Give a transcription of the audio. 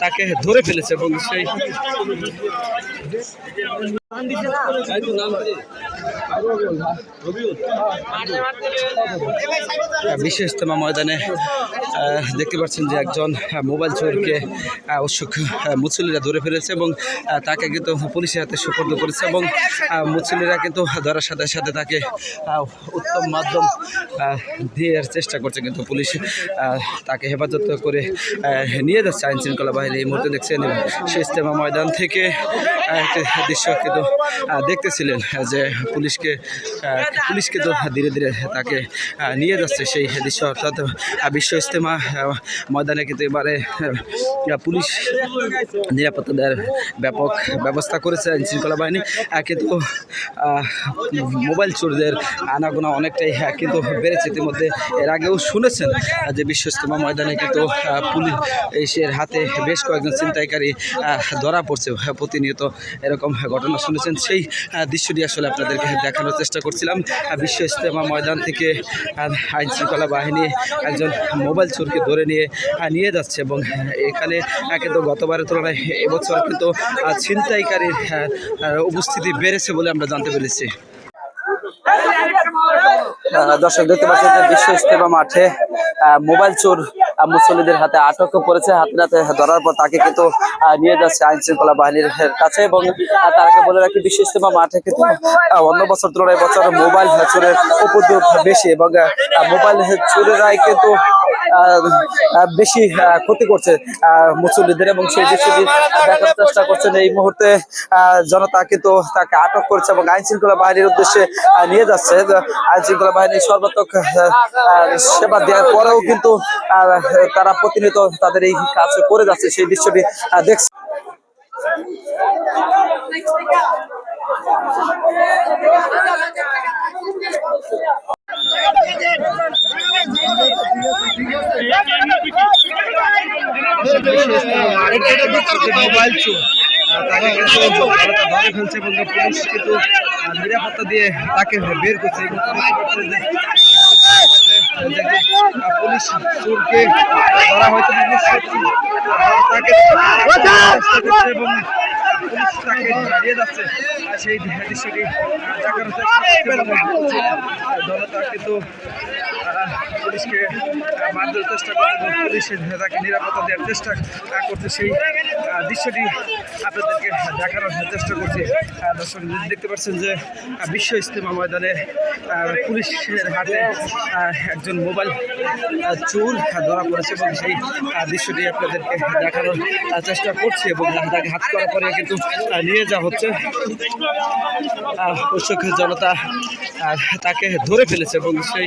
তাকে ধরে ফেলেছে এবং সেই বিশ্ব ইজতেমা ময়দানে দেখতে পাচ্ছেন যে একজন মোবাইল চোরকে উৎসুক মুসল্লিরা ধরে ফেলেছে এবং তাকে কিন্তু পুলিশের হাতে সুপর্দ করেছে এবং মুসল্লিরা কিন্তু ধরার সাথে সাথে তাকে উত্তম মাধ্যম দেওয়ার চেষ্টা করছে, কিন্তু পুলিশ তাকে হেফাজত করে নিয়ে যাচ্ছে আইন শৃঙ্খলা বাহিনী। এই মুহূর্তে দেখছেন সেই ইজতেমা ময়দান থেকে একটি দৃশ্য কিন্তু দেখতেছিলেন যে পুলিশকে তো ধীরে ধীরে তাকে নিয়ে যাচ্ছে সেই দৃশ্য। অর্থাৎ বিশ্ব ইজতেমা ময়দানে কিন্তু এবারে পুলিশ নিরাপত্তা দেওয়ার ব্যাপক ব্যবস্থা করেছে আইন শৃঙ্খলা বাহিনী, কিন্তু মোবাইল চোরদের আনাগোনা অনেকটাই কিন্তু বেড়েছে। ইতিমধ্যে এর আগেও শুনেছেন যে বিশ্ব ইজতেমা ময়দানে কিন্তু পুলিশের হাতে বেশ কয়েকজন ছিনতাইকারী ধরা পড়ছে, প্রতিনিয়ত এরকম ঘটনা শুনেছেন। সেই দৃশ্যটি আসলে আপনাদেরকে দেখানোর চেষ্টা করছিলাম। বিশ্ব ইজতেমা ময়দান থেকে আইন শৃঙ্খলা বাহিনী একজন মোবাইল চোরকে ধরে নিয়ে যাচ্ছে এবং এখানে কিন্তু গতবারের তুলনায় এবছর কিন্তু ছিনতাইকারীর উপস্থিতি বেড়েছে বলে আমরা জানতে পেরেছি। দর্শক দেখতে পাচ্ছেন যে বিশ্ব ইজতেমা মাঠে মোবাইল চোর মুসল্লিদের হাতে আটক করেছে। হাতে ধরার পর তাকে কিন্তু নিয়ে যাচ্ছে আইন শৃঙ্খলা বাহিনীর কাছে এবং তাকে বলে রাখি বিশ্ব ইজতেমা মাঠে কিন্তু অন্য বছর তুলনায় বছর মোবাইল চোরের উপদ্রব বেশি এবং মোবাইল চোরেরাই কিন্তু বেশি ক্ষতি করছে মুসল্লিদের এবং সেই দৃশ্যটি দেখার চেষ্টা করছেন। এই মুহূর্তে জনতা কিন্তু তাকে আটক করেছে এবং আইন শৃঙ্খলা বাহিনীর উদ্দেশ্যে নিয়ে যাচ্ছে। আইন শৃঙ্খলা বাহিনীর সর্বাত্মক সেবা দেওয়ার পরেও কিন্তু তারা প্রতিনিয়ত তাদের এই কাজ করে যাচ্ছে, সেই দৃশ্যটি দেখছে। মোবাইল চোর তাকে কিন্তু ধরে ফেলছে এবং পুলিশ কিন্তু নিরাপত্তা দিয়ে তাকে বের করছে। পুলিশ চোরকে ধরা হয়তো তাকে এবং পুলিশ তাকে নিয়ে যাচ্ছে, সেই দৃশ্যটি দেখানোর জনতা কিন্তু পুলিশকে মারধরের চেষ্টা করছে এবং পুলিশ তাকে নিরাপত্তা দেওয়ার চেষ্টা করছে, সেই দৃশ্যটি আপনাদেরকে দেখানোর চেষ্টা করছি। দর্শক দেখতে পাচ্ছেন যে বিশ্ব ইজতেমা ময়দানে পুলিশের হাতে একজন মোবাইল চোর ধরা পড়েছে এবং সেই দৃশ্যটি আপনাদেরকে দেখানোর চেষ্টা করছি এবং তাকে হাত করা পরে কিন্তু নিয়ে যাওয়া হচ্ছে। উৎসুক জনতা তাকে ধরে ফেলেছে এবং সেই